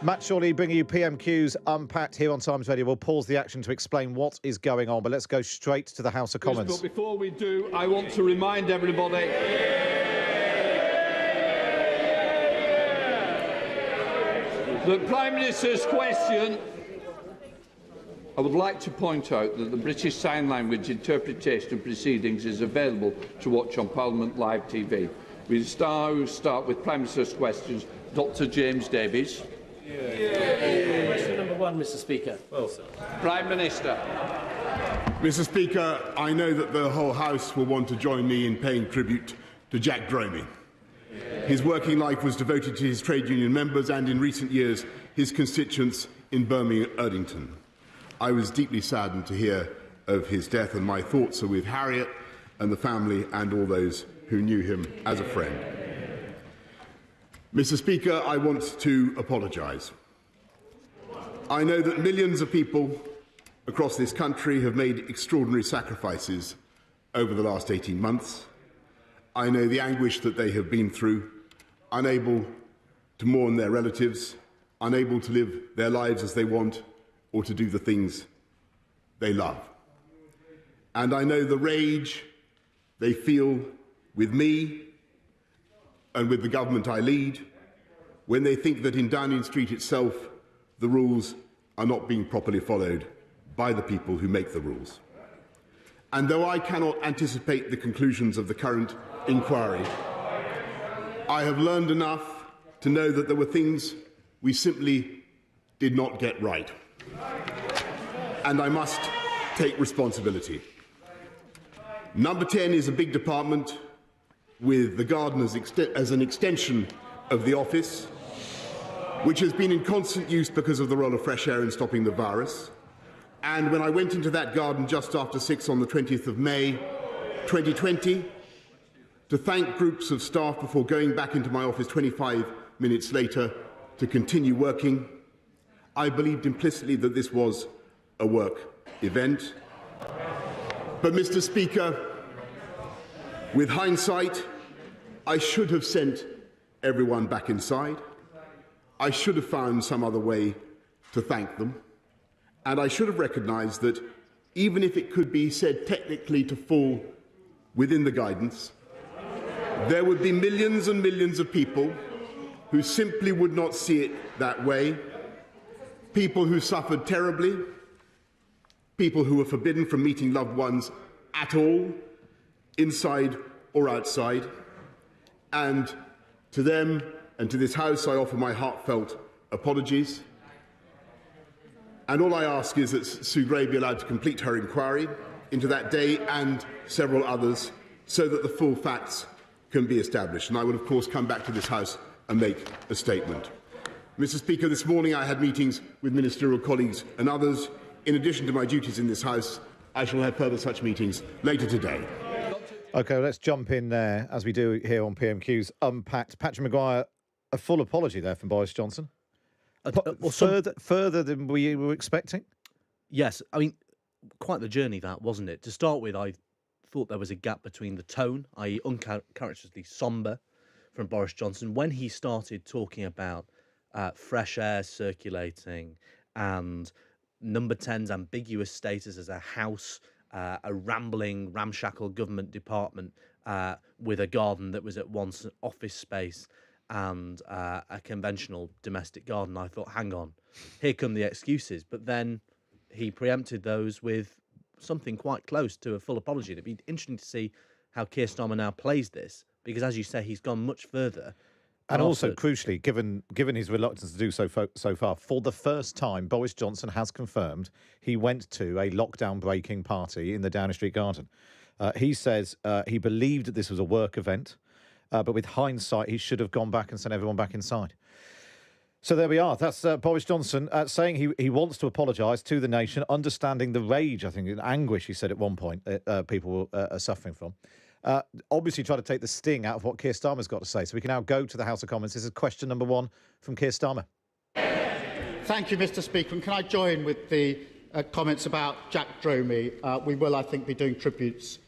Matt Chorley bringing you PMQs Unpacked here on Times Radio. We'll pause the action to explain what is going on, but let's go straight to the House of Commons. But before we do, I want to remind everybody the Prime Minister's question. I would like to point out that the British Sign Language interpretation of proceedings is available to watch on Parliament Live TV. We start with Prime Minister's questions. Dr James Davies. Question number one, Mr. Speaker. Well, sir. Prime Minister. Mr. Speaker, I know that the whole House will want to join me in paying tribute to Jack Dromey. His working life was devoted to his trade union members and, in recent years, his constituents in Birmingham and Erdington. I was deeply saddened to hear of his death, and my thoughts are with Harriet and the family and all those who knew him as a friend. Mr. Speaker, I want to apologise. I know that millions of people across this country have made extraordinary sacrifices over the last 18 months. I know the anguish that they have been through, unable to mourn their relatives, unable to live their lives as they want or to do the things they love. And I know the rage they feel with me and with the government I lead when they think that in Downing Street itself the rules are not being properly followed by the people who make the rules. And though I cannot anticipate the conclusions of the current inquiry, I have learned enough to know that there were things we simply did not get right. And I must take responsibility. Number 10 is a big department with the garden as an extension of the office, which has been in constant use because of the role of fresh air in stopping the virus. And when I went into that garden just after 6 on the 20th of May 2020 to thank groups of staff before going back into my office 25 minutes later to continue working, I believed implicitly that this was a work event. But, Mr. Speaker, with hindsight, I should have sent everyone back inside. I should have found some other way to thank them. And I should have recognised that even if it could be said technically to fall within the guidance, there would be millions and millions of people who simply would not see it that way, people who suffered terribly, people who were forbidden from meeting loved ones at all, inside or outside. And to them and to this House, I offer my heartfelt apologies. And all I ask is that Sue Gray be allowed to complete her inquiry into that day and several others so that the full facts can be established. And I will, of course, come back to this House and make a statement. Mr. Speaker, this morning I had meetings with ministerial colleagues and others. In addition to my duties in this House, I shall have further such meetings later today. OK, let's jump in there, as we do here on PMQs Unpacked. Patrick Maguire, a full apology there from Boris Johnson. Further than we were expecting? Yes, I mean, quite the journey that, wasn't it? To start with, I thought there was a gap between the tone, i.e. uncharacteristically sombre, from Boris Johnson, when he started talking about fresh air circulating and Number 10's ambiguous status as a house, a rambling, ramshackle government department with a garden that was at once an office space and a conventional domestic garden. I thought, hang on, here come the excuses. But then he preempted those with something quite close to a full apology. It'd be interesting to see how Keir Starmer now plays this, because, as you say, he's gone much further. And also, crucially, given his reluctance to do so far, for the first time, Boris Johnson has confirmed he went to a lockdown-breaking party in the Downing Street garden. He says he believed that this was a work event, but with hindsight, he should have gone back and sent everyone back inside. So there we are. That's Boris Johnson saying he wants to apologise to the nation, understanding the rage, I think, and anguish, he said at one point, people are suffering from. Obviously try to take the sting out of what Keir Starmer's got to say. So we can now go to the House of Commons. This is question number one from Keir Starmer. Thank you, Mr. Speaker. And can I join with the comments about Jack Dromey? We will, I think, be doing tributes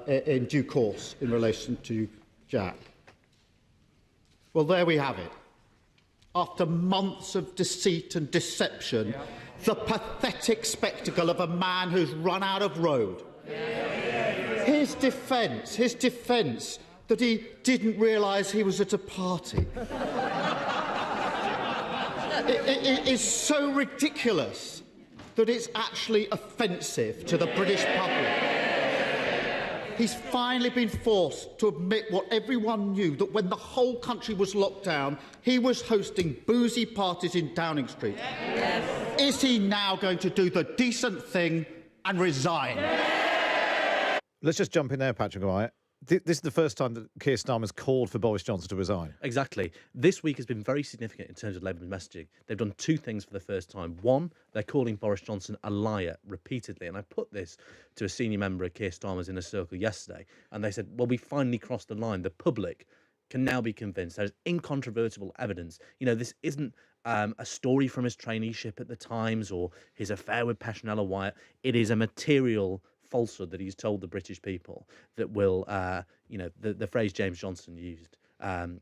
in due course in relation to Jack. Well, there we have it. after months of deceit and deception, the pathetic spectacle of a man who's run out of road. His defence that he didn't realise he was at a party. It is so ridiculous that it's actually offensive to the British public. He's finally been forced to admit what everyone knew, that when the whole country was locked down, he was hosting boozy parties in Downing Street. Yes. Is he now going to do the decent thing and resign? Let's just jump in there, Patrick Maguire. This is the first time that Keir Starmer's called for Boris Johnson to resign. Exactly. This week has been very significant in terms of Labour's messaging. They've done two things for the first time. One, they're calling Boris Johnson a liar repeatedly. And I put this to a senior member of Keir Starmer's inner circle yesterday. And they said, well, we finally crossed the line. The public can now be convinced. There's incontrovertible evidence. You know, this isn't a story from his traineeship at the Times or his affair with Passionella Wyatt. It is a material falsehood that he's told the British people that will, the phrase James Johnson used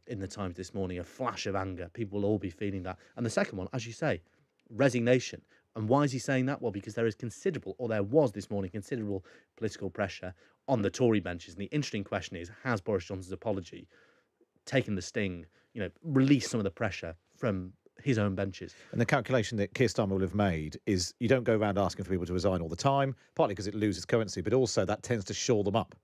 in the Times this morning, a flash of anger. People will all be feeling that. And the second one, as you say, resignation. And why is he saying that? Well, because there was this morning considerable political pressure on the Tory benches. And the interesting question is, has Boris Johnson's apology taken the sting, released some of the pressure from his own benches? And the calculation that Keir Starmer will have made is you don't go around asking for people to resign all the time, partly because it loses currency, but also that tends to shore them up.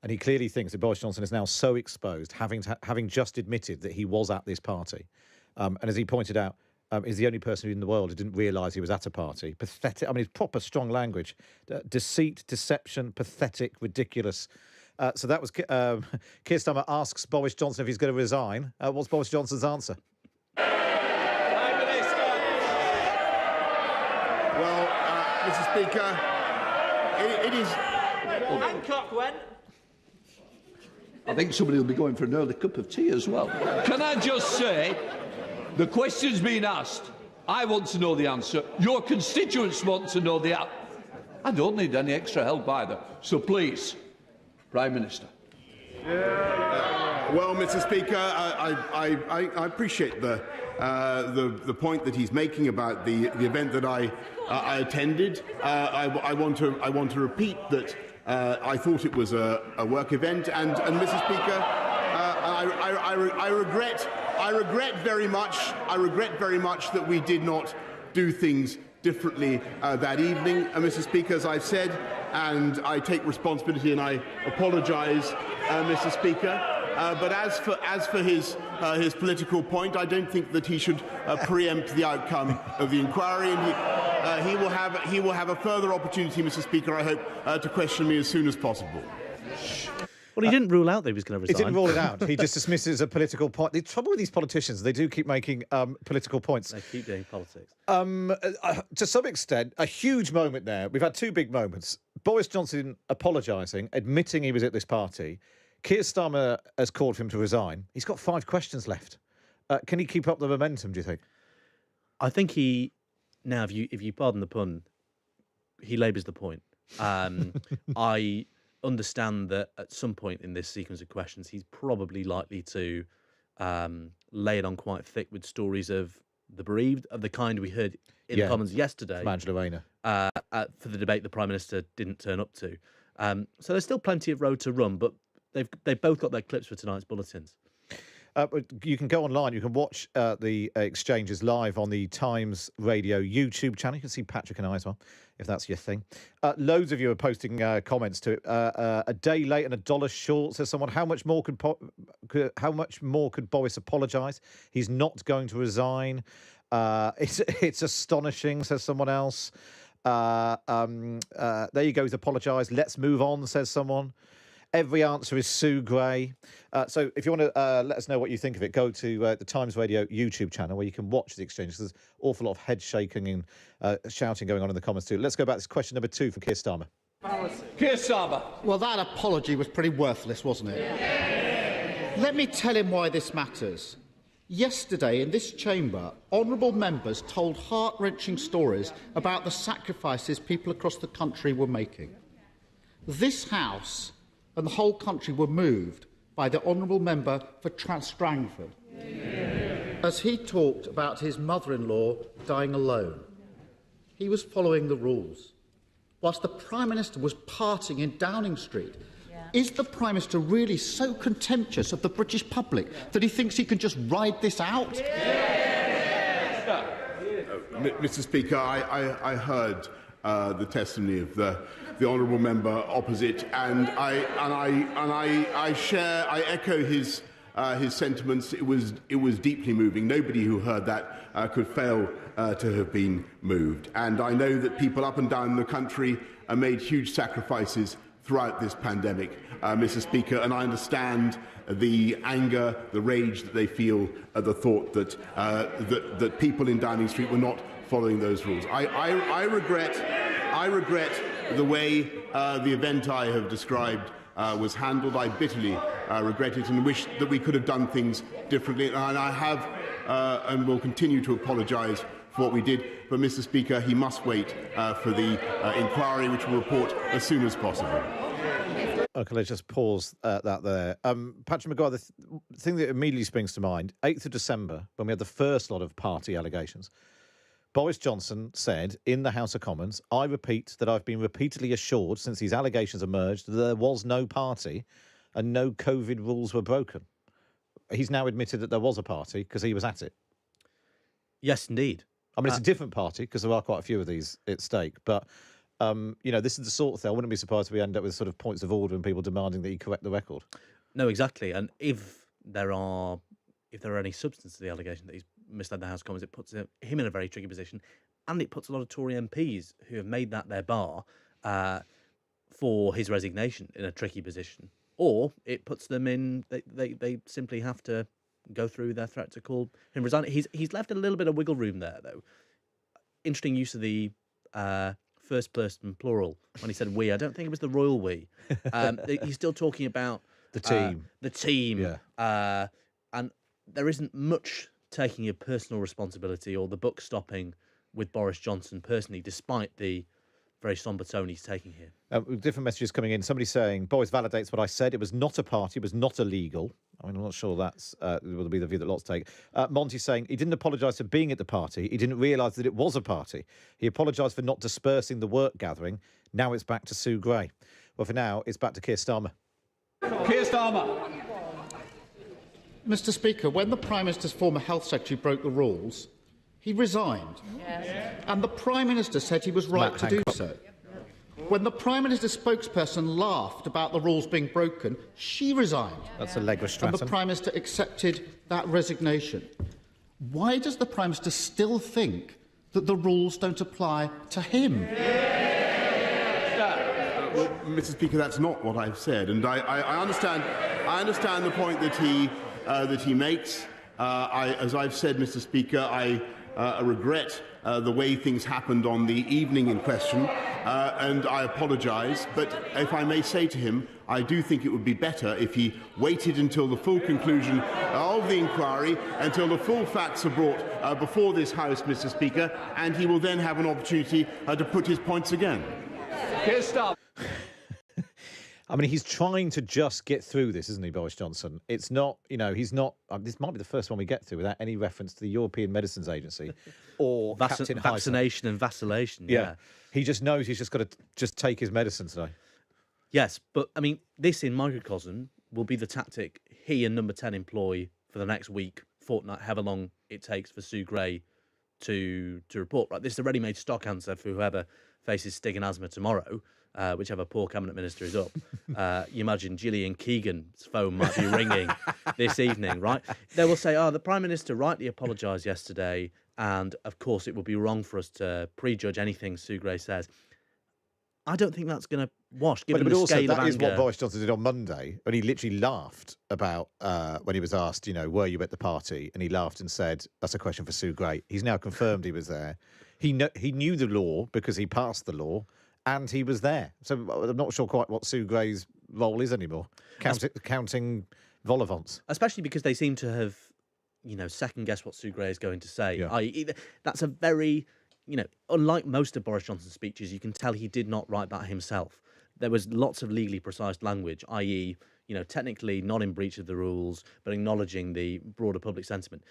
And he clearly thinks that Boris Johnson is now so exposed, having just admitted that he was at this party. And as he pointed out, is the only person in the world who didn't realise he was at a party. Pathetic. I mean, it's proper strong language. Deceit, deception, pathetic, ridiculous. So that was Keir Starmer asks Boris Johnson if he's going to resign. What's Boris Johnson's answer? Well, Mr. Speaker, it is... Hancock went. I think somebody will be going for an early cup of tea as well. Can I just say, the question's been asked. I want to know the answer. Your constituents want to know the answer. I don't need any extra help either. So please, Prime Minister. Well, Mr. Speaker, I appreciate the point that he's making about the event that I attended. I want to repeat that I thought it was a work event, and Mr. Speaker, I regret very much that we did not do things differently that evening, Mr. Speaker, as I've said, and I take responsibility and I apologise, Mr. Speaker. But as for his political point, I don't think that he should preempt the outcome of the inquiry, and he will have a further opportunity, Mr. Speaker, I hope, to question me as soon as possible. Well, he didn't rule out that he was going to resign. He didn't rule it out. He just dismisses a political point. The trouble with these politicians, they do keep making political points. They keep doing politics. To some extent, a huge moment there. We've had two big moments. Boris Johnson apologising, admitting he was at this party. Keir Starmer has called for him to resign. He's got 5 questions left. Can he keep up the momentum, do you think? I think now, if you pardon the pun, he labours the point. I understand that at some point in this sequence of questions, he's probably likely to lay it on quite thick with stories of the bereaved, of the kind we heard in the Commons yesterday. Angela Rayner. For the debate the Prime Minister didn't turn up to. So there's still plenty of road to run, but they've both got their clips for tonight's bulletins. You can go online. You can watch the exchanges live on the Times Radio YouTube channel. You can see Patrick and I as well, if that's your thing. Loads of you are posting comments to it. A day late and $1 short, says someone. How much more could Boris apologise? He's not going to resign. It's astonishing, says someone else. There you go. He's apologised. Let's move on, says someone. Every answer is Sue Gray. So if you want to let us know what you think of it, go to the Times Radio YouTube channel where you can watch the exchange. There's an awful lot of head shaking and shouting going on in the comments too. Let's go back to question number 2 from Keir Starmer. Keir Starmer. Well, that apology was pretty worthless, wasn't it? Let me tell him why this matters. Yesterday, in this chamber, honourable members told heart-wrenching stories about the sacrifices people across the country were making. This House and the whole country were moved by the honourable member for Strangford. as he talked about his mother-in-law dying alone. He was following the rules, whilst the Prime Minister was partying in Downing Street. Is the Prime Minister really so contemptuous of the British public that he thinks he can just ride this out? Mr. Speaker, I heard the testimony of the honourable member opposite, and I echo his sentiments. It was deeply moving. Nobody who heard that could fail to have been moved. And I know that people up and down the country made huge sacrifices throughout this pandemic, Mr. Speaker, and I understand the anger, the rage that they feel at the thought that that people in Downing Street were not following those rules. I regret the way the event I have described was handled. I bitterly regret it and wish that we could have done things differently. And I have and will continue to apologise for what we did. But, Mr. Speaker, he must wait for the inquiry, which will report as soon as possible. Okay, let's just pause that there. Patrick Maguire, the thing that immediately springs to mind, 8th of December, when we had the first lot of party allegations, Boris Johnson said in the House of Commons, I repeat that I've been repeatedly assured since these allegations emerged that there was no party and no COVID rules were broken. He's now admitted that there was a party because he was at it. Yes, indeed. I mean, it's a different party because there are quite a few of these at stake. But, this is the sort of thing. I wouldn't be surprised if we end up with sort of points of order and people demanding that he correct the record. No, exactly. And if there are any substance to the allegation that he's misled the House of Commons, it puts him in a very tricky position. And it puts a lot of Tory MPs who have made that their bar for his resignation in a tricky position. Or it puts them in, they simply have to go through their threat to call him resign. He's left a little bit of wiggle room there, though. Interesting use of the first person plural when he said we. I don't think it was the royal we. He's still talking about the team. Yeah. And there isn't much taking a personal responsibility or the buck stopping with Boris Johnson personally, despite the very sombre tone he's taking here. Different messages coming in. Somebody saying, Boris validates what I said. It was not a party. It was not illegal. I mean, I'm not sure that's will be the view that lots take. Monty saying he didn't apologise for being at the party. He didn't realise that it was a party. He apologised for not dispersing the work gathering. Now it's back to Sue Gray. Well, for now, it's back to Keir Starmer. Keir Starmer. Mr. Speaker, when the Prime Minister's former Health Secretary broke the rules, he resigned. Yes. And the Prime Minister said he was right to do so. When the Prime Minister's spokesperson laughed about the rules being broken, she resigned. That's Allegra Stratton. And the Prime Minister accepted that resignation. Why does the Prime Minister still think that the rules don't apply to him? Well, Mr. Speaker, that's not what I've said, and I understand the point that he makes. As I've said, Mr. Speaker, I regret the way things happened on the evening in question, and I apologise. But if I may say to him, I do think it would be better if he waited until the full conclusion of the inquiry, until the full facts are brought before this House, Mr. Speaker, and he will then have an opportunity to put his points again. I mean, he's trying to just get through this, isn't he, Boris Johnson? It's not, he's not. This might be the first one we get through without any reference to the European Medicines Agency or Captain vaccination and vacillation. Yeah. He just knows he's just got to just take his medicine today. Yes, but I mean, this in microcosm will be the tactic he and Number 10 employ for the next week, fortnight, however long it takes for Sue Gray to report. Right, this is a ready-made stock answer for whoever faces Stig and asthma tomorrow. Whichever poor cabinet minister is up. You imagine Gillian Keegan's phone might be ringing this evening, right? They will say, the Prime Minister rightly apologised yesterday, and of course it would be wrong for us to prejudge anything Sue Gray says. I don't think that's going to wash, given the scale of anger. That is what Boris Johnson did on Monday, when he literally laughed about when he was asked, were you at the party? And he laughed and said, that's a question for Sue Gray. He's now confirmed he was there. He knew the law because he passed the law. And he was there. So I'm not sure quite what Sue Gray's role is anymore. Counting vol-au-vents. Especially because they seem to have, second-guessed what Sue Gray is going to say. Yeah. That's a very, unlike most of Boris Johnson's speeches, you can tell he did not write that himself. There was lots of legally precise language, i.e., technically not in breach of the rules, but acknowledging the broader public sentiment.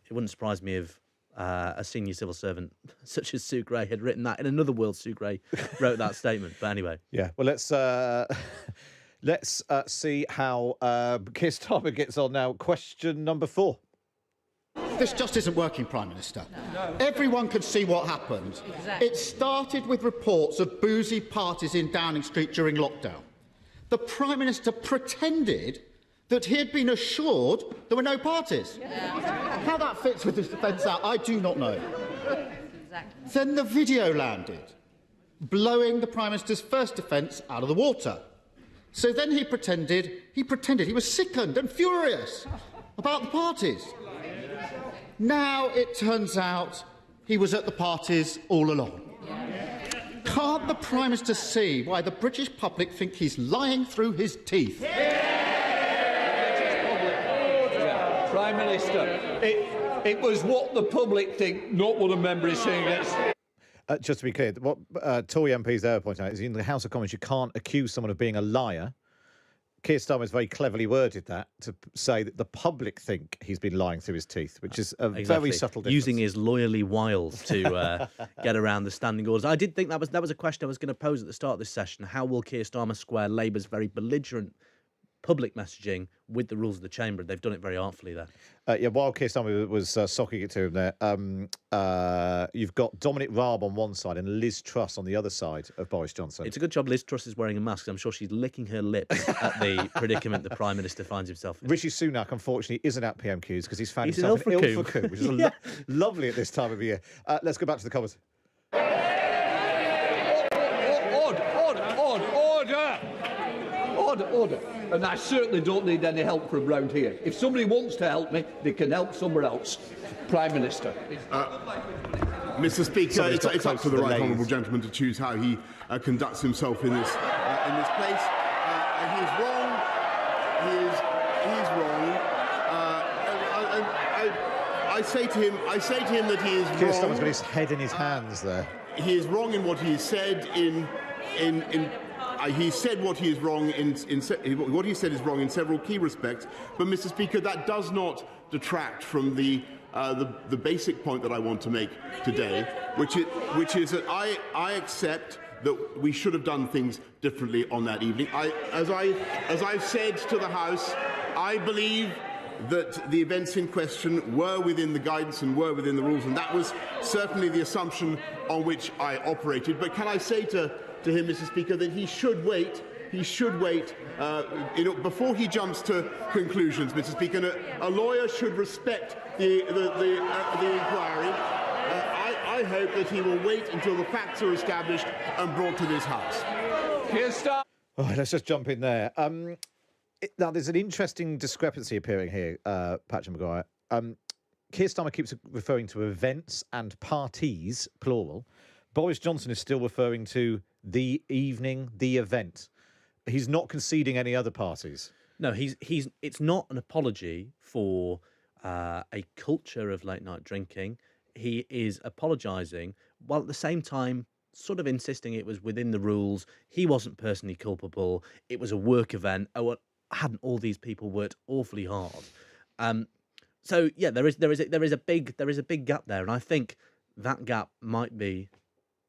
it wouldn't surprise me if a senior civil servant such as Sue Gray had written that in another world. Sue Gray wrote that statement. But anyway, Yeah. Well, let's see how Keir Starmer gets on now. Question number 4. This just isn't working, Prime Minister. No. Everyone could see what happened. Exactly. It started with reports of boozy parties in Downing Street during lockdown. The Prime Minister pretended that he had been assured there were no parties. Yeah. How that fits with his defence out, I do not know. Exactly. Then the video landed, blowing the Prime Minister's first defence out of the water. So then he pretended he was sickened and furious about the parties. Now it turns out he was at the parties all along. Can't the Prime Minister see why the British public think he's lying through his teeth? Prime Minister, it was what the public think, not what a member is saying against. Just to be clear, what Tory MPs there are pointing out is in the House of Commons you can't accuse someone of being a liar. Keir Starmer has very cleverly worded that to say that the public think he's been lying through his teeth, which is a very subtle difference. Using his lawyerly wiles to get around the standing orders. I did think that was a question I was going to pose at the start of this session. How will Keir Starmer square Labour's very belligerent public messaging with the rules of the chamber? They've done it very artfully there. Yeah, while Keir Starmer was socking it to him there, you've got Dominic Raab on one side and Liz Truss on the other side of Boris Johnson. It's a good job Liz Truss is wearing a mask. I'm sure she's licking her lips at the predicament the Prime Minister finds himself in. Rishi Sunak, unfortunately, isn't at PMQs because he's found himself in Ilfracombe, which is lovely at this time of year. Let's go back to the comments. Order. And I certainly don't need any help from round here. If somebody wants to help me, they can help somewhere else. Prime Minister. Mr. Speaker, it's up to the right honourable gentleman to choose how he conducts himself in this place. He is wrong. He is wrong. I say to him that he is wrong. Keir Starmer's got his head in his hands there. He is wrong in what he said he said what he is wrong what he said is wrong in several key respects. But, Mr. Speaker, that does not detract from the basic point that I want to make today, which is that I accept that we should have done things differently on that evening. As I've said to the House, I believe that the events in question were within the guidance and were within the rules, and that was certainly the assumption on which I operated. But can I say to him, Mr. Speaker, that he should wait before he jumps to conclusions, Mr. Speaker. And a lawyer should respect the inquiry. I hope that he will wait until the facts are established and brought to this House. All right, let's just jump in there. Now, there's an interesting discrepancy appearing here, Patrick Maguire. Keir Starmer keeps referring to events and parties, plural. Boris Johnson is still referring to the evening, the event. He's not conceding any other parties. No, it's not an apology for a culture of late night drinking. He is apologising while at the same time sort of insisting it was within the rules. He wasn't personally culpable. It was a work event. Oh, hadn't all these people worked awfully hard? So yeah, there is a big gap there, and I think that gap might be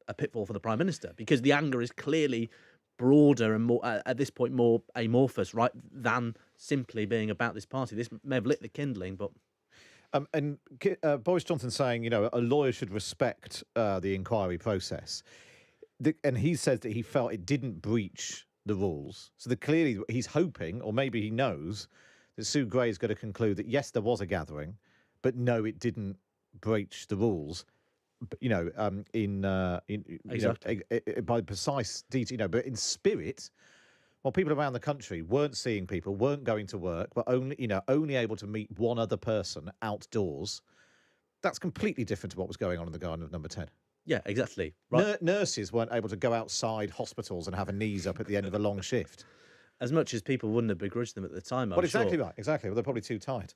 a pitfall for the Prime Minister because the anger is clearly broader and more at this point more amorphous, right, than simply being about this party. This may have lit the kindling, but. And Boris Johnson saying, a lawyer should respect the inquiry process. And he says that he felt it didn't breach the rules. So clearly he's hoping, or maybe he knows, that Sue Gray is going to conclude that, yes, there was a gathering, but no, it didn't breach the rules. Exactly. By precise detail, but in spirit, while people around the country weren't seeing people, weren't going to work, but only able to meet one other person outdoors, that's completely different to what was going on in the Garden of Number 10. Yeah, exactly. Right. Nurses weren't able to go outside hospitals and have a knees up at the end of a long shift. As much as people wouldn't have begrudged them at the time, I'm exactly sure. Right, exactly. Well, they're probably too tired.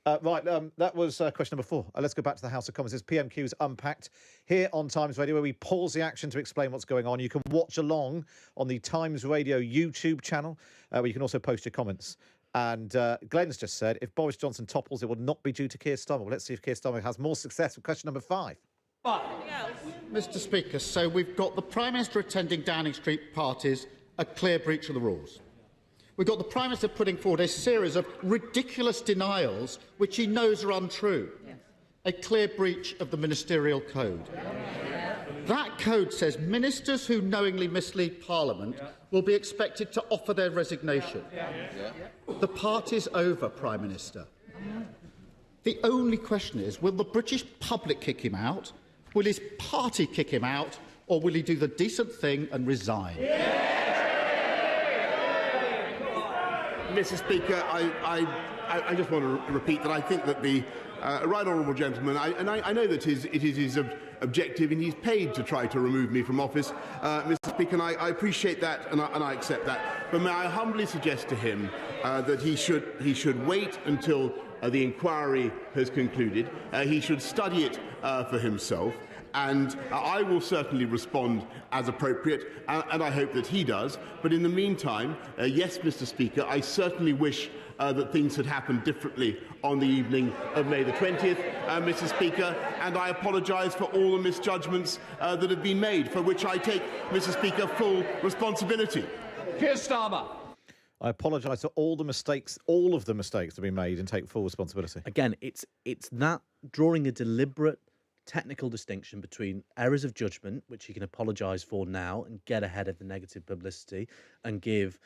That was question number 4. Let's go back to the House of Commons. It's PMQs Unpacked here on Times Radio, where we pause the action to explain what's going on. You can watch along on the Times Radio YouTube channel, where you can also post your comments And Glenn's just said, if Boris Johnson topples, it will not be due to Keir Starmer. Well, let's see if Keir Starmer has more success with question number 5. Mr Speaker, so we've got the Prime Minister attending Downing Street parties, a clear breach of the rules. We've got the Prime Minister putting forward a series of ridiculous denials which he knows are untrue, a clear breach of the ministerial code. That code says ministers who knowingly mislead Parliament will be expected to offer their resignation. The party's over, Prime Minister. The only question is, will the British public kick him out, will his party kick him out, or will he do the decent thing and resign? Mr Speaker, I just want to repeat that I think that the right honourable gentleman, I know that it is his objective and he's paid to try to remove me from office, Mr Speaker, and I appreciate that and I accept that. But may I humbly suggest to him that he should wait until the inquiry has concluded. He should study it for himself. And I will certainly respond as appropriate, and I hope that he does. But in the meantime, yes, Mr Speaker, I certainly wish that things had happened differently on the evening of May the 20th, Mr Speaker, and I apologise for all the misjudgments that have been made, for which I take, Mr Speaker, full responsibility. Keir Starmer. I apologise for all the mistakes that have been made, and take full responsibility. Again, it's that drawing a deliberate technical distinction between errors of judgment, which he can apologise for now and get ahead of the negative publicity, and give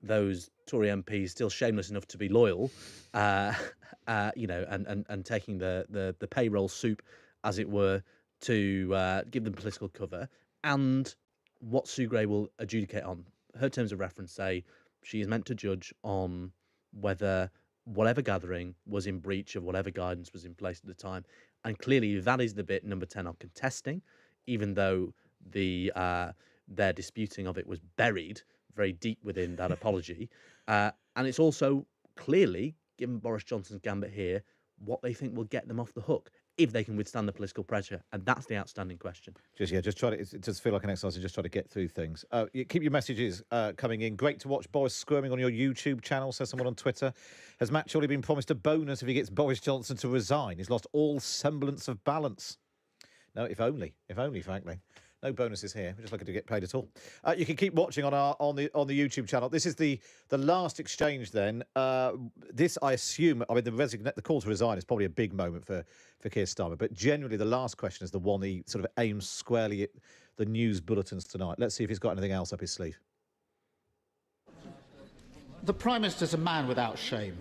those Tory MPs still shameless enough to be loyal, and taking the payroll soup, as it were, to give them political cover, and what Sue Gray will adjudicate on. Her terms of reference say she is meant to judge on whether whatever gathering was in breach of whatever guidance was in place at the time. And clearly that is the bit number 10 are contesting, even though their disputing of it was buried very deep within that apology. And it's also clearly, given Boris Johnson's gambit here, what they think will get them off the hook, if they can withstand the political pressure. And that's the outstanding question. Just try to, it does feel like an exercise to just try to get through things. Keep your messages coming in. Great to watch Boris squirming on your YouTube channel, says someone on Twitter. Has Matt Chorley been promised a bonus if he gets Boris Johnson to resign? He's lost all semblance of balance. No, if only, frankly. No bonuses here. We're just looking to get paid at all. You can keep watching on the YouTube channel. This is the last exchange. Then this, I assume, the call to resign is probably a big moment for Keir Starmer. But generally, the last question is the one he sort of aims squarely at the news bulletins tonight. Let's see if he's got anything else up his sleeve. The Prime Minister's a man without shame.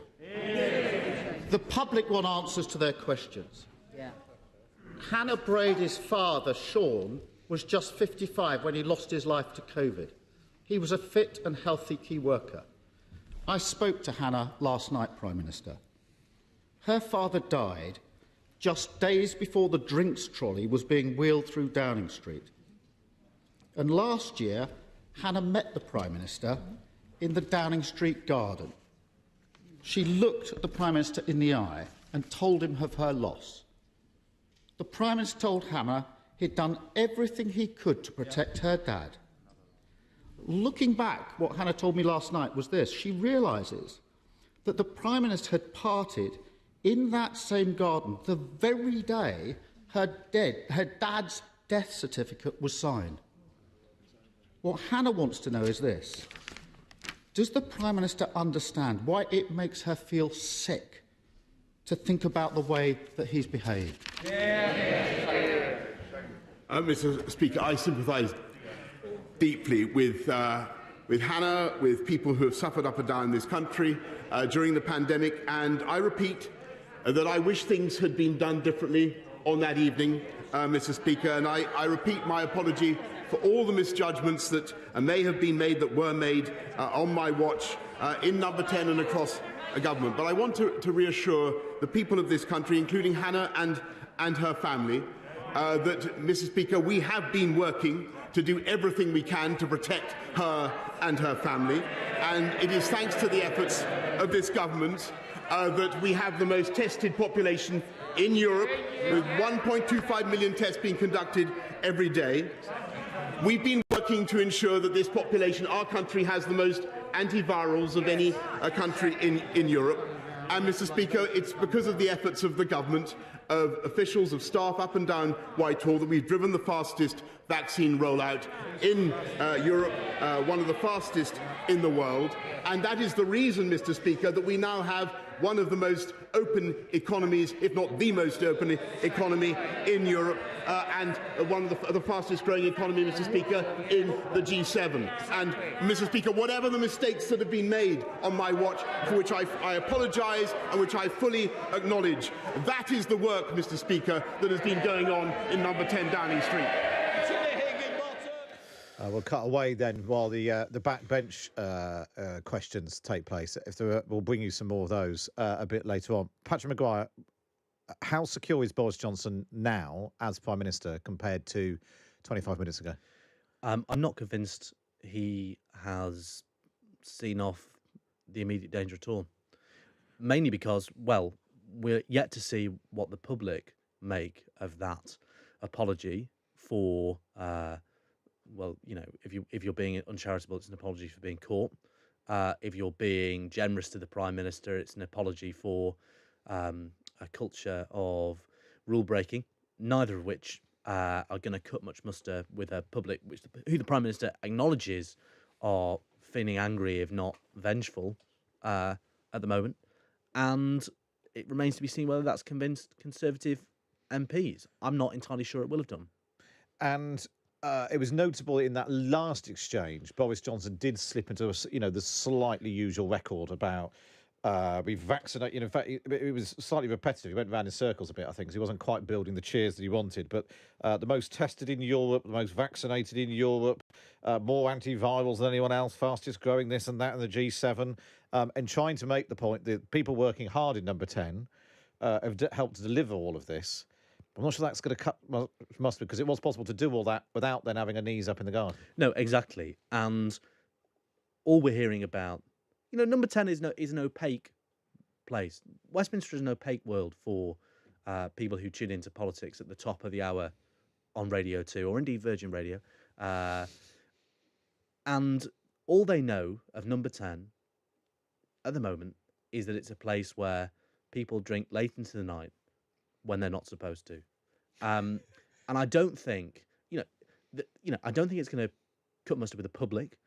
The public want answers to their questions. Hannah Brady's father, Sean, was just 55 when he lost his life to COVID. He was a fit and healthy key worker. I spoke to Hannah last night, Prime Minister. Her father died just days before the drinks trolley was being wheeled through Downing Street. And last year, Hannah met the Prime Minister in the Downing Street garden. She looked at the Prime Minister in the eye and told him of her loss. The Prime Minister told Hannah he'd done everything he could to protect her dad. Looking back, what Hannah told me last night was this. She realises that the Prime Minister had parted in that same garden the very day her dad's death certificate was signed. What Hannah wants to know is this. Does the Prime Minister understand why it makes her feel sick to think about the way that he's behaved? Mr Speaker, I sympathise deeply with Hannah, with people who have suffered up and down in this country during the pandemic, and I repeat that I wish things had been done differently on that evening, Mr Speaker, and I repeat my apology for all the misjudgments that may have been made, that were made on my watch in Number 10 and across government. But I want to reassure the people of this country, including Hannah and her family, that, Mr Speaker, we have been working to do everything we can to protect her and her family, and it is thanks to the efforts of this government that we have the most tested population in Europe, with 1.25 million tests being conducted every day. We've been working to ensure that this population, our country, has the most antivirals of any country in Europe. And, Mr. Speaker, it's because of the efforts of the government, of officials, of staff up and down Whitehall, that we've driven the fastest vaccine rollout in Europe, one of the fastest in the world. And that is the reason, Mr. Speaker, that we now have one of the most open economies, if not the most open economy in Europe, and one of the fastest growing economy, Mr. Speaker, in the G7. And, Mr. Speaker, whatever the mistakes that have been made on my watch, for which I apologise and which I fully acknowledge, that is the work, Mr. Speaker, that has been going on in number 10 Downing Street. We'll cut away then while the backbench questions take place. We'll bring you some more of those a bit later on. Patrick Maguire, how secure is Boris Johnson now as Prime Minister compared to 25 minutes ago? I'm not convinced he has seen off the immediate danger at all. Mainly because, well, we're yet to see what the public make of that apology for... well, you know, if you're being uncharitable, it's an apology for being caught. If you're being generous to the Prime Minister, it's an apology for a culture of rule breaking. Neither of which are going to cut much muster with a public who the Prime Minister acknowledges are feeling angry, if not vengeful, at the moment. And it remains to be seen whether that's convinced Conservative MPs. I'm not entirely sure it will have done. And it was notable in that last exchange, Boris Johnson did slip into the slightly usual record about be vaccinated. In fact, it was slightly repetitive. He went round in circles a bit, I think, because he wasn't quite building the cheers that he wanted. But the most tested in Europe, the most vaccinated in Europe, more antivirals than anyone else, fastest growing this and that in the G7, and trying to make the point that people working hard in number 10 have helped to deliver all of this. I'm not sure that's going to cut mustard, because it was possible to do all that without then having a knees up in the garden. No, exactly. And all we're hearing about, number 10 is an opaque place. Westminster is an opaque world for people who tune into politics at the top of the hour on Radio 2 or indeed Virgin Radio. And all they know of number 10 at the moment is that it's a place where people drink late into the night when they're not supposed to. And I don't think, I don't think it's going to cut mustard with the public.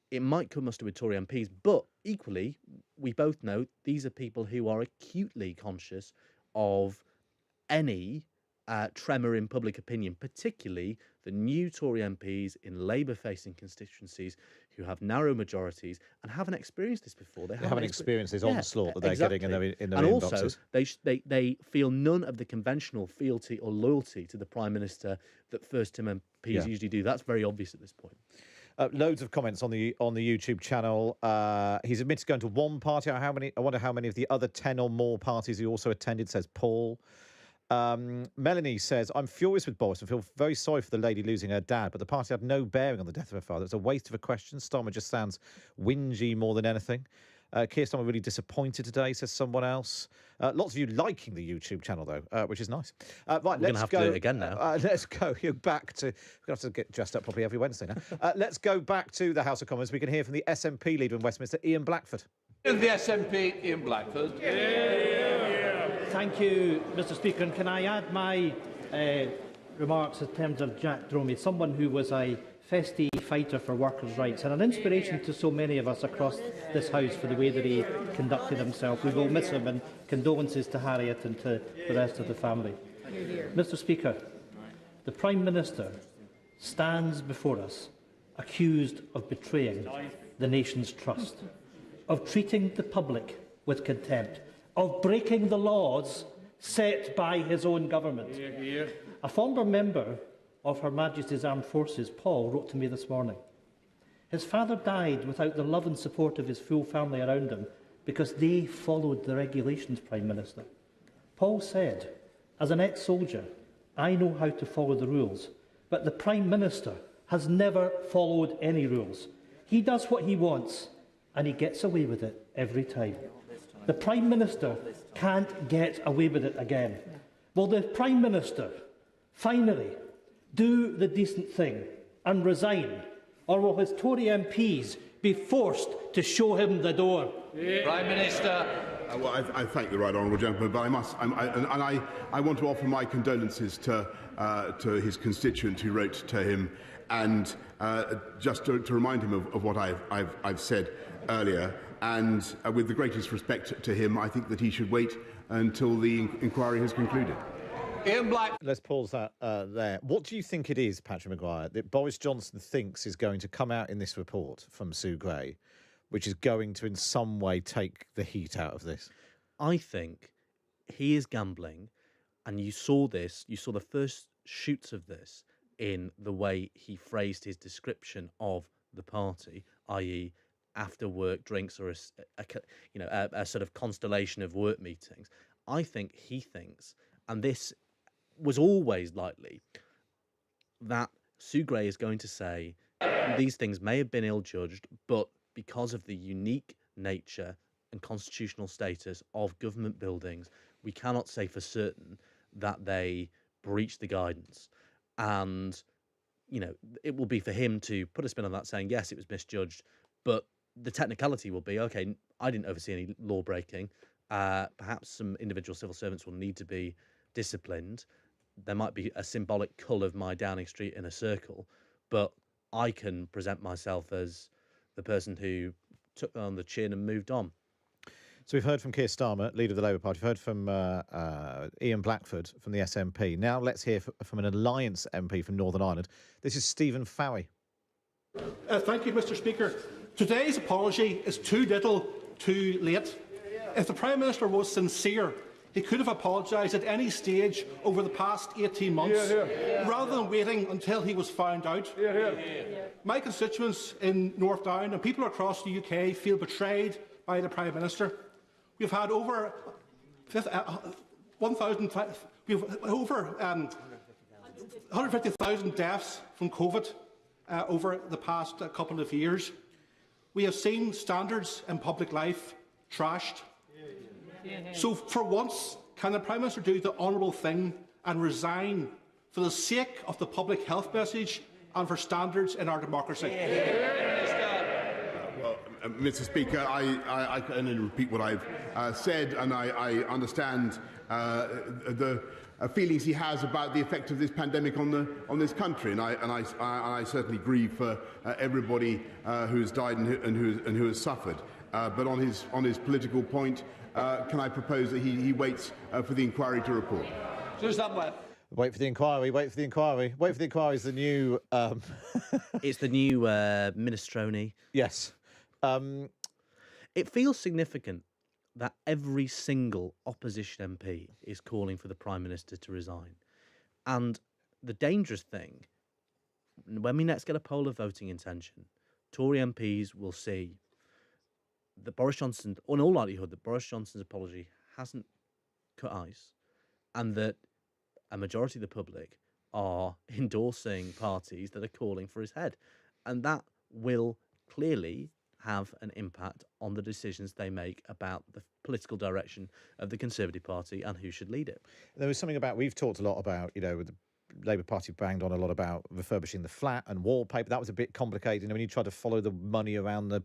It might cut mustard with Tory MPs, but equally, we both know these are people who are acutely conscious of any tremor in public opinion, particularly the new Tory MPs in Labour-facing constituencies who have narrow majorities and haven't experienced this before. They haven't experienced this onslaught that they're getting in their and inboxes. Also, they feel none of the conventional fealty or loyalty to the Prime Minister that first-term MPs usually do. That's very obvious at this point. Loads of comments on the YouTube channel. He's admitted going to one party. I wonder how many of the other 10 or more parties he also attended, says Paul. Melanie says, I'm furious with Boris and feel very sorry for the lady losing her dad, but the party had no bearing on the death of her father. It's a waste of a question. Starmer just sounds whingy more than anything. Keir Starmer really disappointed today, says someone else. Lots of you liking the YouTube channel, though, which is nice. Right, we're going to have to do it again now. Let's go back to... We're going to have to get dressed up properly every Wednesday now. Let's go back to the House of Commons. We can hear from the SNP leader in Westminster, Ian Blackford. The SNP, Ian Blackford. Thank you, Mr. Speaker. And can I add my remarks in terms of Jack Dromey, someone who was a festy fighter for workers' rights and an inspiration to so many of us across this House for the way that he conducted himself. We will miss him, and condolences to Harriet and to the rest of the family. Mr. Speaker, the Prime Minister stands before us accused of betraying the nation's trust, of treating the public with contempt, of breaking the laws set by his own government. A former member of Her Majesty's Armed Forces, Paul, wrote to me this morning. His father died without the love and support of his full family around him because they followed the regulations, Prime Minister. Paul said, as an ex-soldier, I know how to follow the rules, but the Prime Minister has never followed any rules. He does what he wants, and he gets away with it every time. The Prime Minister can't get away with it again. Will the Prime Minister finally do the decent thing and resign, or will his Tory MPs be forced to show him the door? Prime Minister. Well, I thank the right honourable gentleman, but I want to offer my condolences to his constituent who wrote to him, and just to remind him of what I've said earlier. And with the greatest respect to him, I think that he should wait until the inquiry has concluded. Ian Black. Let's pause that there. What do you think it is, Patrick Maguire, that Boris Johnson thinks is going to come out in this report from Sue Gray, which is going to in some way take the heat out of this? I think he is gambling, and you saw the first shoots of this in the way he phrased his description of the party, i.e. after work drinks or a sort of constellation of work meetings. I think he thinks, and this was always likely, that Sue Gray is going to say these things may have been ill-judged, but because of the unique nature and constitutional status of government buildings, we cannot say for certain that they breached the guidance. And, it will be for him to put a spin on that, saying, yes, it was misjudged, but the technicality will be, OK, I didn't oversee any law breaking. Perhaps some individual civil servants will need to be disciplined. There might be a symbolic cull of my Downing Street in a circle, but I can present myself as the person who took that on the chin and moved on. So we've heard from Keir Starmer, leader of the Labour Party. We've heard from Ian Blackford from the SNP. Now let's hear from an Alliance MP from Northern Ireland. This is Stephen Fowley. Thank you, Mr Speaker. Today's apology is too little, too late. If the Prime Minister was sincere, he could have apologised at any stage over the past 18 months, rather than waiting until he was found out. My constituents in North Down and people across the UK feel betrayed by the Prime Minister. We've had over 150,000 deaths from COVID over the past couple of years. We have seen standards in public life trashed. So, for once, can the Prime Minister do the honourable thing and resign for the sake of the public health message and for standards in our democracy? Mr Speaker, I can only repeat what I've said, and I understand the feelings he has about the effect of this pandemic on this country, and I certainly grieve for everybody who has died and who has suffered. But on his political point, can I propose that he waits for the inquiry to report? Wait for the inquiry. Wait for the inquiry. Wait for the inquiry is the new. It's the new minestrone. Yes. It feels significant that every single opposition MP is calling for the Prime Minister to resign. And the dangerous thing, when we next get a poll of voting intention, Tory MPs will see that Boris Johnson, or in all likelihood, that Boris Johnson's apology hasn't cut ice, and that a majority of the public are endorsing parties that are calling for his head. And that will clearly have an impact on the decisions they make about the political direction of the Conservative Party and who should lead it. There was something about, we've talked a lot about, the Labour Party banged on a lot about refurbishing the flat and wallpaper. That was a bit complicated. When you tried to follow the money around the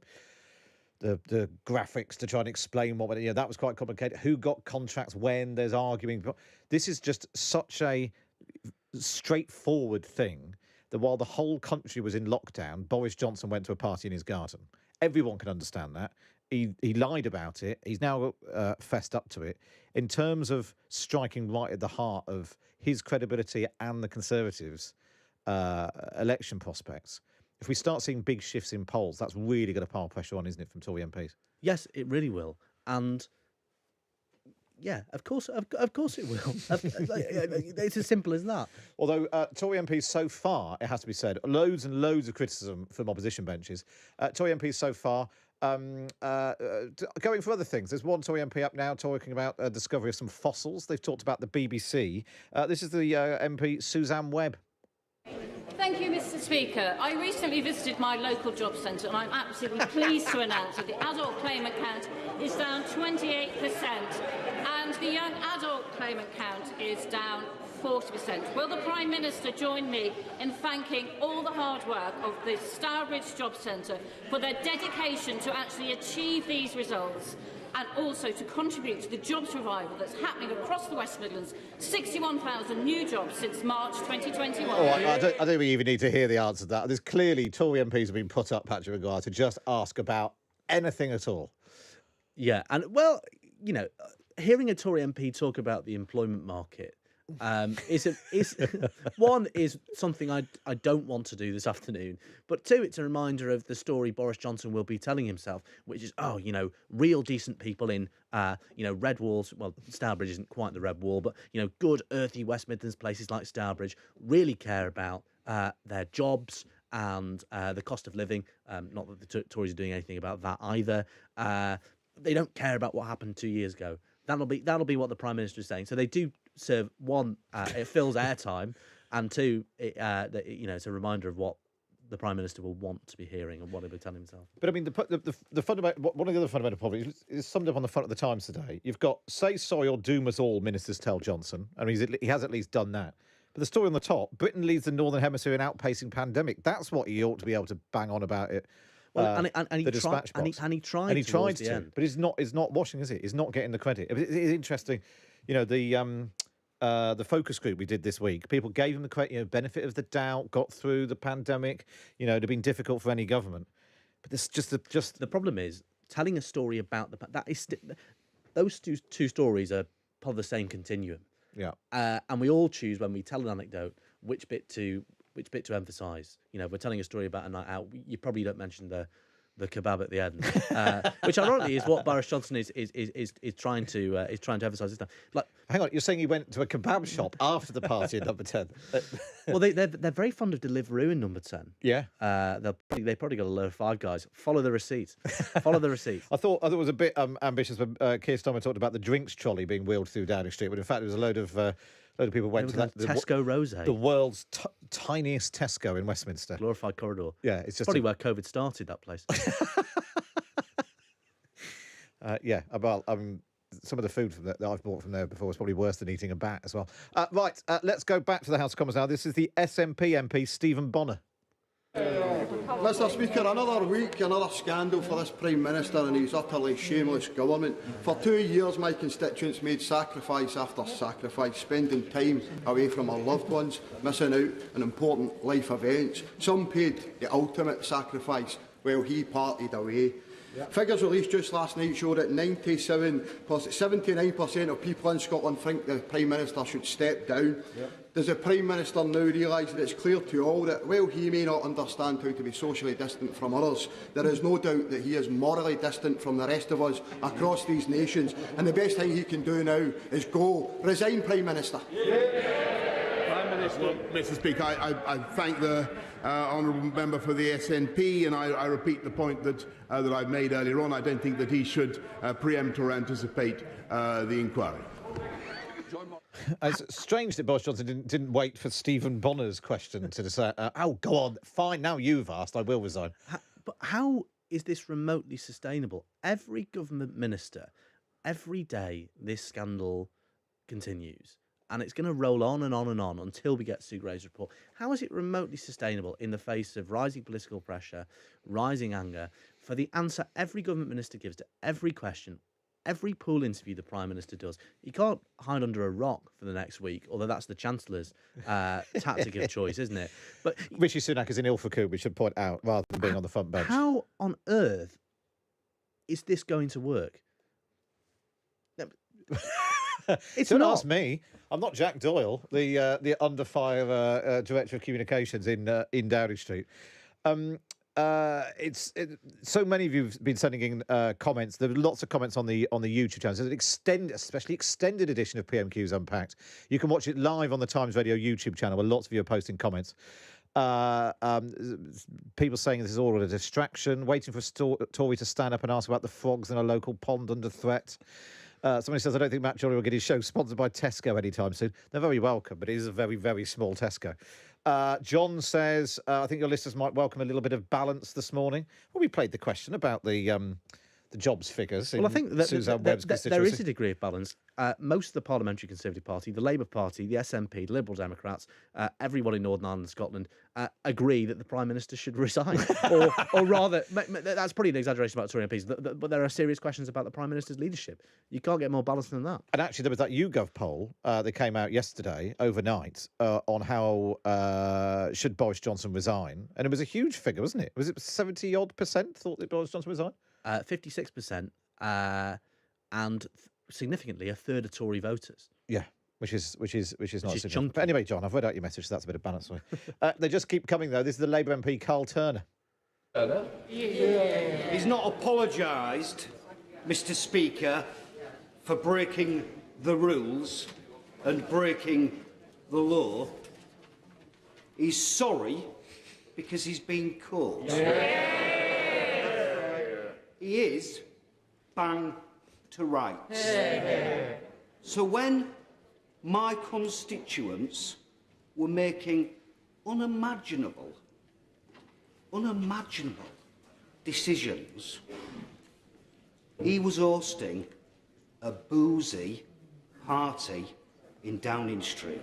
graphics to try and explain what, that was quite complicated. Who got contracts when? There's arguing. This is just such a straightforward thing that while the whole country was in lockdown, Boris Johnson went to a party in his garden. Everyone can understand that. He lied about it. He's now fessed up to it. In terms of striking right at the heart of his credibility and the Conservatives' election prospects, if we start seeing big shifts in polls, that's really going to pile pressure on, isn't it, from Tory MPs? Yes, it really will. And yeah, of course it will. It's as simple as that. Although Tory MPs so far, it has to be said, loads and loads of criticism from opposition benches. Tory MPs so far going for other things. There's one Tory MP up now talking about discovery of some fossils. They've talked about the BBC. This is the MP Suzanne Webb. Thank you, Mr Speaker. I recently visited my local job centre and I'm absolutely pleased to announce that the adult claimant count is down 28% and the young adult claimant count is down 40%. Will the Prime Minister join me in thanking all the hard work of the Stourbridge Jobs Centre for their dedication to actually achieve these results, and also to contribute to the jobs revival that's happening across the West Midlands? 61,000 new jobs since March 2021. Oh, I don't think we even need to hear the answer to that. There's clearly Tory MPs have been put up, Patrick Maguire, to just ask about anything at all. Yeah, and well, hearing a Tory MP talk about the employment market is one, is something I don't want to do this afternoon, but two, it's a reminder of the story Boris Johnson will be telling himself, which is, real decent people in red walls. Well, Stourbridge isn't quite the red wall, but good earthy West Midlands places like Stourbridge really care about their jobs and the cost of living. Not that the Tories are doing anything about that either. They don't care about what happened 2 years ago. That'll be what the Prime Minister is saying. So they do serve, one, it fills airtime, and two, it's a reminder of what the Prime Minister will want to be hearing and what he'll be telling himself. But I mean, the fundamental, one of the other fundamental problems is summed up on the front of the Times today. You've got "say sorry or doom us all," ministers tell Johnson. I mean, he has at least done that. But the story on the top: Britain leads the Northern Hemisphere in outpacing pandemic. That's what he ought to be able to bang on about it. Well, and he tried to, end. But it's not washing, is it? It's not getting the credit. It is interesting, the focus group we did this week. People gave him the credit, benefit of the doubt, got through the pandemic. It had been difficult for any government. But this just the problem is telling a story about those two stories are part of the same continuum. Yeah, and we all choose when we tell an anecdote which bit to emphasise. If we're telling a story about a night out, you probably don't mention the kebab at the end, which ironically is what Boris Johnson is trying to emphasise this time. Like, hang on, you're saying he went to a kebab shop after the party at Number 10? Well, they're very fond of Deliveroo in Number 10. Yeah, they probably got a load of Five Guys. Follow the receipt. Follow the receipt. I thought it was a bit ambitious when Keir Starmer talked about the drinks trolley being wheeled through Downing Street, but in fact it was a load of people went to that Tesco Rose, the world's tiniest Tesco in Westminster. Glorified corridor. Yeah, it's just probably where COVID started. That place. Some of the food that I've bought from there before was probably worse than eating a bat as well. Right, let's go back to the House of Commons now. This is the SNP MP, Stephen Bonner. Mr Speaker, another week, another scandal for this Prime Minister and his utterly shameless government. For 2 years, my constituents made sacrifice after sacrifice, spending time away from our loved ones, missing out on important life events. Some paid the ultimate sacrifice, while he partied away. Yep. Figures released just last night show that 79% of people in Scotland think the Prime Minister should step down. Yep. Does the Prime Minister now realise that it's clear to all that, while he may not understand how to be socially distant from others, there is no doubt that he is morally distant from the rest of us across these nations, and the best thing he can do now is go. Resign, Prime Minister. Prime Minister. Mr Speaker, I thank the honourable member for the SNP, and I repeat the point that I've made earlier on. I don't think that he should preempt or anticipate the inquiry. It's strange that Boris Johnson didn't wait for Stephen Bonner's question to decide. Go on, fine, now you've asked, I will resign. But how is this remotely sustainable? Every government minister, every day this scandal continues, and it's going to roll on and on and on until we get Sue Gray's report. How is it remotely sustainable in the face of rising political pressure, rising anger, for the answer every government minister gives to every question, every pool interview the Prime Minister does? He can't hide under a rock for the next week, although that's the Chancellor's tactic of choice, isn't it? But Rishi Sunak is in Ilfracombe, we should point out, rather than being on the front bench. How on earth is this going to work? Don't ask me. I'm not Jack Doyle, the under fire director of communications in Downing Street. So many of you have been sending in comments. There are lots of comments on the YouTube channel. There's an especially extended edition of PMQs Unpacked. You can watch it live on the Times Radio YouTube channel, where lots of you are posting comments. People saying this is all a distraction, waiting for a Tory to stand up and ask about the frogs in a local pond under threat. Somebody says, I don't think Matt Chorley will get his show sponsored by Tesco anytime soon. They're very welcome, but it is a very, very small Tesco. John says, I think your listeners might welcome a little bit of balance this morning. Well, we played the question about the the jobs figures. Well, I think that, Suzanne Webb's there is a degree of balance. Most of the Parliamentary Conservative Party, the Labour Party, the SNP, the Liberal Democrats, everyone in Northern Ireland and Scotland agree that the Prime Minister should resign. or rather, that's probably an exaggeration about Tory MPs, but there are serious questions about the Prime Minister's leadership. You can't get more balanced than that. And actually, there was that YouGov poll that came out yesterday, overnight, on how should Boris Johnson resign. And it was a huge figure, wasn't it? Was it 70-odd% thought that Boris Johnson resign? 56%, and significantly a third of Tory voters. Yeah, which is not significant. chunky. But anyway, John, I've read out your message, so that's a bit of balance for you. They just keep coming, though. This is the Labour MP, Carl Turner. He's not apologised, Mr. Speaker, for breaking the rules and breaking the law. He's sorry because he's been caught. He is bang to rights. So when my constituents were making unimaginable decisions, he was hosting a boozy party in Downing Street.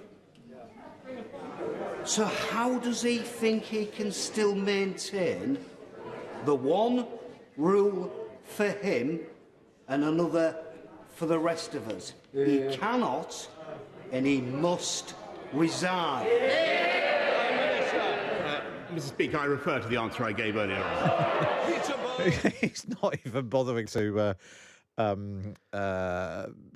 So how does he think he can still maintain the one rule for him and another for the rest of us? He cannot, and he must resign. Mr. Speaker, I refer to the answer I gave earlier on. He's not even bothering to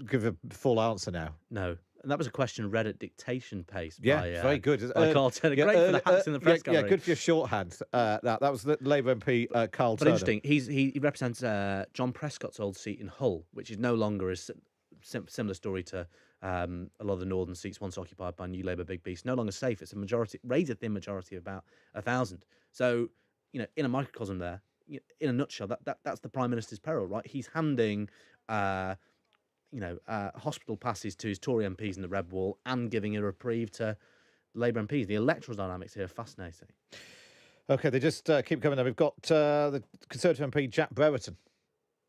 give a full answer now. No. And that was a question read at dictation pace Yeah, by, very good. by Carl Turner. Great for the hats in the press gallery. Yeah, good for your shorthand. That was the Labour MP, Carl Turner. But interesting, he represents John Prescott's old seat in Hull, which is no longer a similar story to a lot of the northern seats once occupied by New Labour Big Beast. No longer safe. It's a majority, razor-thin majority of about 1,000. So, in a microcosm there, in a nutshell, that's the Prime Minister's peril, right? He's handing hospital passes to his Tory MPs in the Red Wall and giving a reprieve to Labour MPs. The electoral dynamics here are fascinating. OK, they just keep coming. We've got the Conservative MP, Jack Brereton.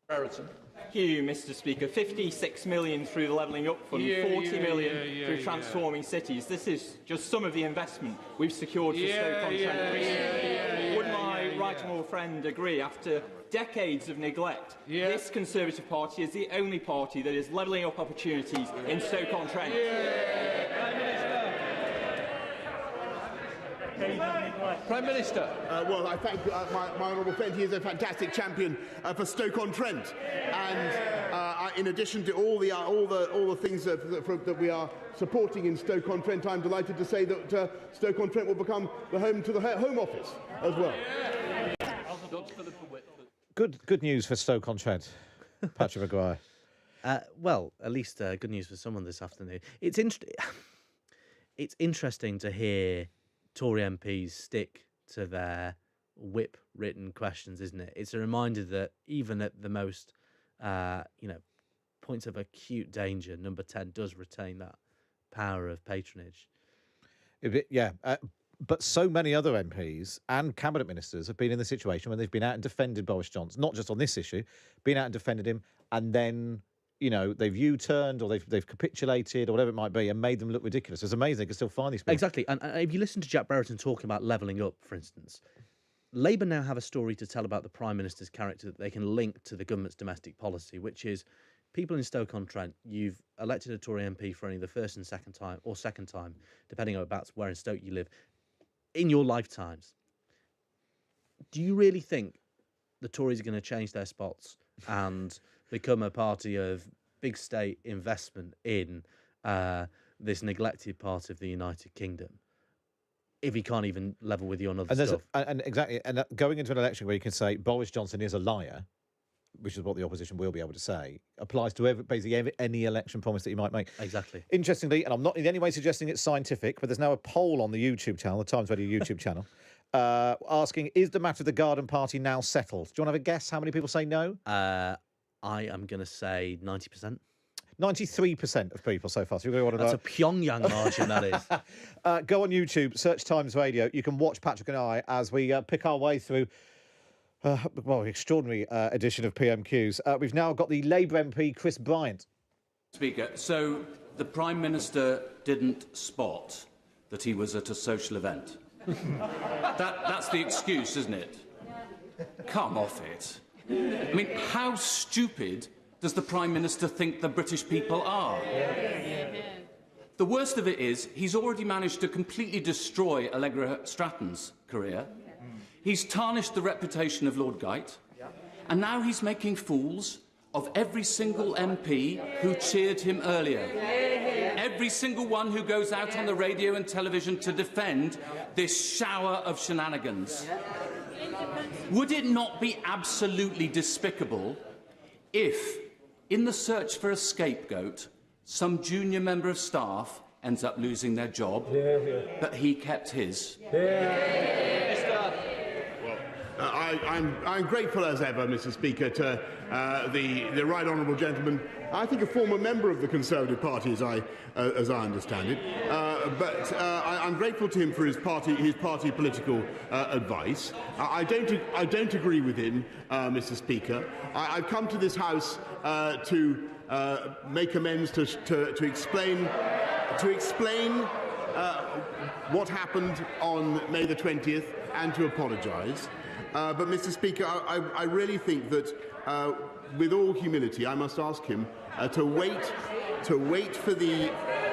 Thank you, Mr. Speaker. 56 million through the Levelling Up Fund, 40 million through transforming cities. This is just some of the investment we've secured for Stoke-on-Trent recently. Would my right honourable friend agree, after decades of neglect, this Conservative Party is the only party that is levelling up opportunities in Stoke-on-Trent? Prime Minister. Well, I thank my honourable friend. He is a fantastic champion for Stoke-on-Trent, and in addition to all the things that we are supporting in Stoke-on-Trent, I'm delighted to say that Stoke-on-Trent will become the home to the Home Office as well. Good news for Stoke-on-Trent, Patrick Maguire. Well, at least good news for someone this afternoon. It's interesting to hear Tory MPs stick to their whip-written questions, isn't it? It's a reminder that even at the most, points of acute danger, Number 10 does retain that power of patronage. But so many other MPs and cabinet ministers have been in the situation when they've been out and defended Boris Johnson, not just on this issue, been out and defended him, and then they've U-turned or they've capitulated or whatever it might be and made them look ridiculous. It's amazing they can still find these people. Exactly. And if you listen to Jack Brereton talking about levelling up, for instance, Labour now have a story to tell about the Prime Minister's character that they can link to the government's domestic policy, which is people in Stoke-on-Trent, you've elected a Tory MP for only the first and second time, depending on about where in Stoke you live, in your lifetimes. Do you really think the Tories are going to change their spots and become a party of big state investment in this neglected part of the United Kingdom if he can't even level with you on other stuff? Exactly. And going into an election where you can say Boris Johnson is a liar, which is what the opposition will be able to say, applies to basically any election promise that you might make. Exactly. Interestingly, and I'm not in any way suggesting it's scientific, but there's now a poll on the YouTube channel, the Times Radio YouTube channel, asking, is the matter of the Garden Party now settled? Do you want to have a guess how many people say no? I am going to say 90%. 93% of people so far. So you're going to That's a Pyongyang margin, that is. Go on YouTube, search Times Radio. You can watch Patrick and I as we pick our way through Well, extraordinary edition of PMQs. We've now got the Labour MP, Chris Bryant. Speaker, so the Prime Minister didn't spot that he was at a social event. That's the excuse, isn't it? Come off it. I mean, how stupid does the Prime Minister think the British people are? The worst of it is he's already managed to completely destroy Allegra Stratton's career. He's tarnished the reputation of Lord Geit, and now he's making fools of every single MP who cheered him earlier. Every single one who goes out on the radio and television to defend this shower of shenanigans. Would it not be absolutely despicable if, in the search for a scapegoat, some junior member of staff ends up losing their job, but he kept his? I'm grateful as ever, Mr. Speaker, to the right honourable gentleman. I think a former member of the Conservative Party, as I understand it. But I'm grateful to him for his party political advice. I don't agree with him, Mr. Speaker. I've come to this House to make amends, to explain what happened on May the 20th and to apologise. But, Mr. Speaker, I really think that, with all humility, I must ask him to wait for the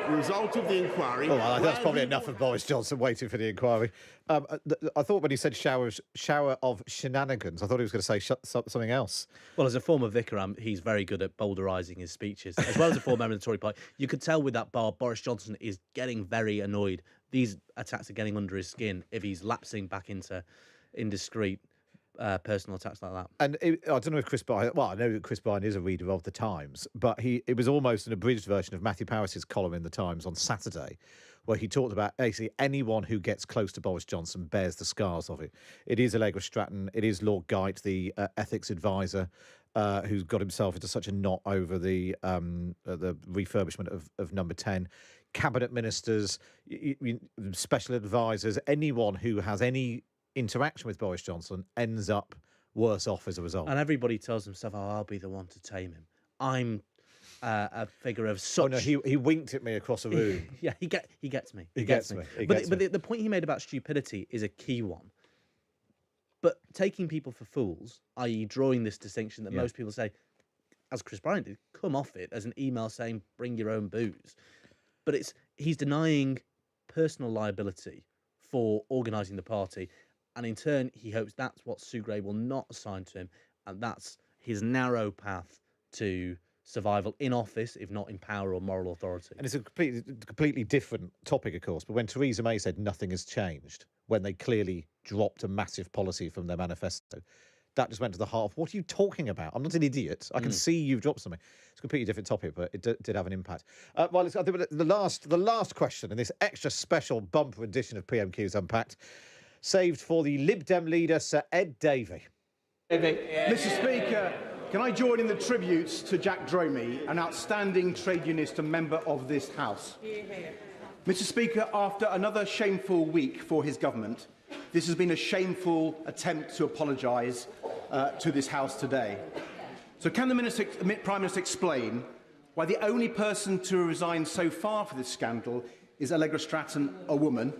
result of the inquiry. Oh, well, that's probably enough of Boris Johnson waiting for the inquiry. I thought when he said shower of shenanigans, I thought he was going to say something else. Well, as a former vicar, he's very good at bowdlerising his speeches, as well as a former member of the Tory party. You could tell with that bar, Boris Johnson is getting very annoyed. These attacks are getting under his skin if he's lapsing back into indiscreet personal attacks like that. And I don't know if Chris Bryant... Well, I know that Chris Bryant is a reader of The Times, but it was almost an abridged version of Matthew Parris's column in The Times on Saturday, where he talked about basically anyone who gets close to Boris Johnson bears the scars of it. It is Allegra Stratton, it is Lord Geit, the ethics advisor, who's got himself into such a knot over the refurbishment of Number 10. Cabinet ministers, special advisors, anyone who has any interaction with Boris Johnson ends up worse off as a result. And everybody tells himself, "Oh, I'll be the one to tame him. I'm a figure of such..." Oh no, he winked at me across the room. Yeah, he gets me. He gets me. But the point he made about stupidity is a key one. But taking people for fools, i.e. drawing this distinction that most people say, as Chris Bryant did, come off it as an email saying, bring your own booze. But he's denying personal liability for organising the party. And in turn, he hopes that's what Sue Gray will not assign to him. And that's his narrow path to survival in office, if not in power or moral authority. And it's a completely different topic, of course. But when Theresa May said nothing has changed, when they clearly dropped a massive policy from their manifesto, that just went to the heart of, what are you talking about? I'm not an idiot. I can see you've dropped something. It's a completely different topic, but it did have an impact. Well, I think the last question in this extra special bumper edition of PMQs Unpacked, saved for the Lib Dem leader, Sir Ed Davey. Mr. Speaker, can I join in the tributes to Jack Dromey, an outstanding trade unionist and member of this House? Mr. Speaker, after another shameful week for his government, this has been a shameful attempt to apologise to this House today. So can the Prime Minister explain why the only person to resign so far for this scandal is Allegra Stratton, a woman,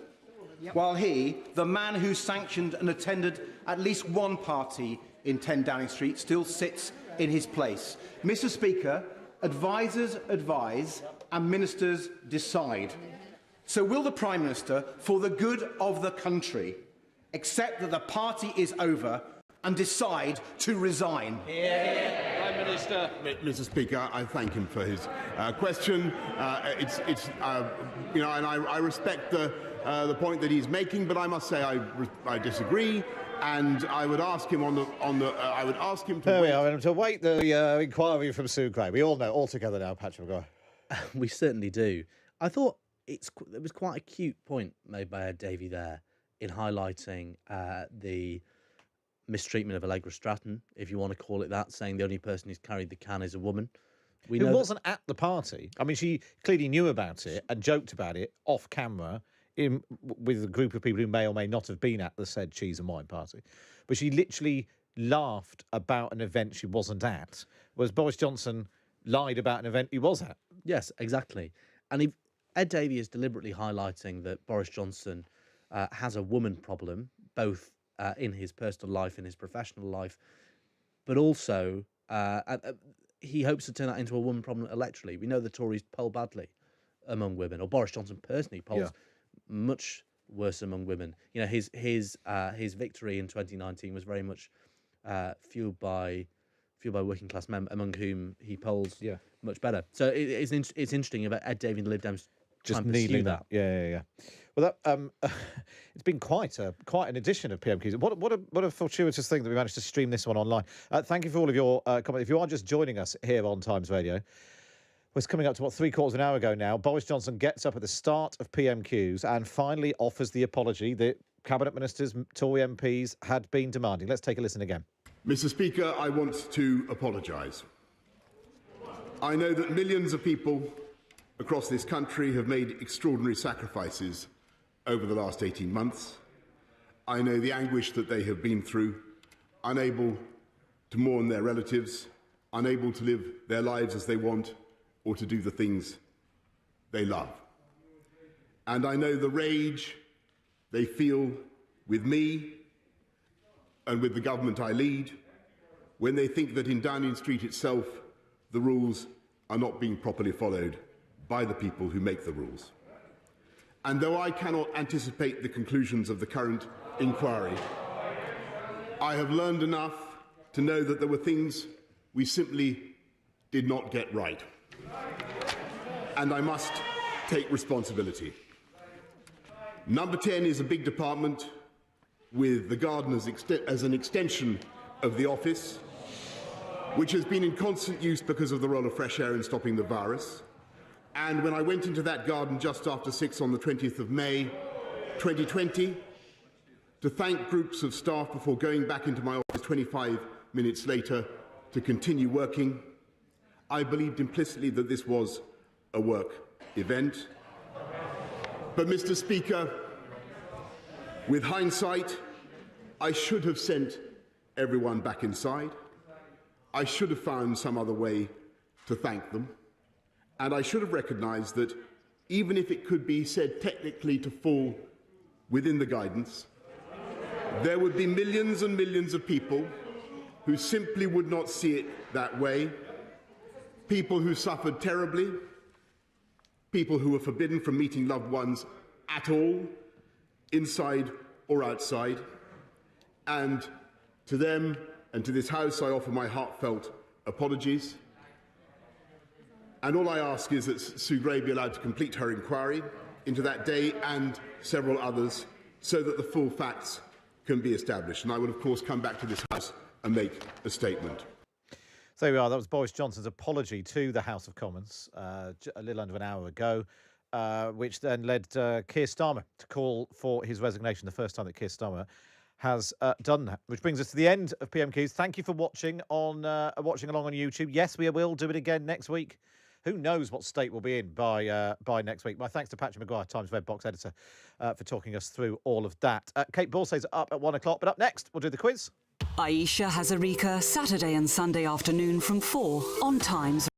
while he, the man who sanctioned and attended at least one party in 10 Downing Street, still sits in his place? Mr. Speaker, advisers advise and ministers decide. So will the Prime Minister, for the good of the country, accept that the party is over and decide to resign? Prime Minister. Mr. Speaker, I thank him for his question. And I respect the point that he's making, but I must say I disagree. And I would ask him I would ask him to. There we are, to wait the inquiry from Sue Gray. We all know all together now, Patrick Maguire. We certainly do. I thought it was quite a cute point made by Ed Davey there in highlighting the mistreatment of Allegra Stratton, if you want to call it that, saying the only person who's carried the can is a woman. Who wasn't at the party. I mean, she clearly knew about it and joked about it off camera with a group of people who may or may not have been at the said cheese and wine party. But she literally laughed about an event she wasn't at, whereas Boris Johnson lied about an event he was at. Yes, exactly. And Ed Davey is deliberately highlighting that Boris Johnson has a woman problem, both in his personal life and his professional life, but also he hopes to turn that into a woman problem electorally. We know the Tories poll badly among women, or Boris Johnson personally polls much worse among women. You know, his victory in 2019 was very much fueled by working class men, among whom he polls much better. So it's interesting about Ed Davey and the Lib Dems Just trying to pursue kneeling that. Yeah. Well, it's been quite an edition of PMQs. What a fortuitous thing that we managed to stream this one online. Thank you for all of your comments. If you are just joining us here on Times Radio, it's coming up to, 3/4 of an hour ago now. Boris Johnson gets up at the start of PMQs and finally offers the apology that Cabinet Ministers, Tory MPs had been demanding. Let's take a listen again. Mr. Speaker, I want to apologise. I know that millions of people across this country have made extraordinary sacrifices over the last 18 months. I know the anguish that they have been through, unable to mourn their relatives, unable to live their lives as they want or to do the things they love. And I know the rage they feel with me and with the government I lead when they think that in Downing Street itself the rules are not being properly followed by the people who make the rules. And though I cannot anticipate the conclusions of the current inquiry, I have learned enough to know that there were things we simply did not get right. And I must take responsibility. Number 10 is a big department with the garden as an extension of the office, which has been in constant use because of the role of fresh air in stopping the virus. And when I went into that garden just after 6 on the 20th of May 2020 to thank groups of staff before going back into my office 25 minutes later to continue working, I believed implicitly that this was a work event. But, Mr. Speaker, with hindsight, I should have sent everyone back inside. I should have found some other way to thank them. And I should have recognised that even if it could be said technically to fall within the guidance, there would be millions and millions of people who simply would not see it that way, people who suffered terribly, people who were forbidden from meeting loved ones at all, inside or outside. And to them and to this House, I offer my heartfelt apologies. And all I ask is that Sue Gray be allowed to complete her inquiry into that day and several others so that the full facts can be established. And I will, of course, come back to this House and make a statement. So there we are. That was Boris Johnson's apology to the House of Commons a little under an hour ago, which then led Keir Starmer to call for his resignation, the first time that Keir Starmer has done that. Which brings us to the end of PMQs. Thank you for watching along on YouTube. Yes, we will do it again next week. Who knows what state we'll be in by next week. My thanks to Patrick Maguire, Times Red Box editor, for talking us through all of that. Kate Borsay's up at 1 o'clock, but up next, we'll do the quiz. Aisha Hazarika, Saturday and Sunday afternoon from 4 on Times.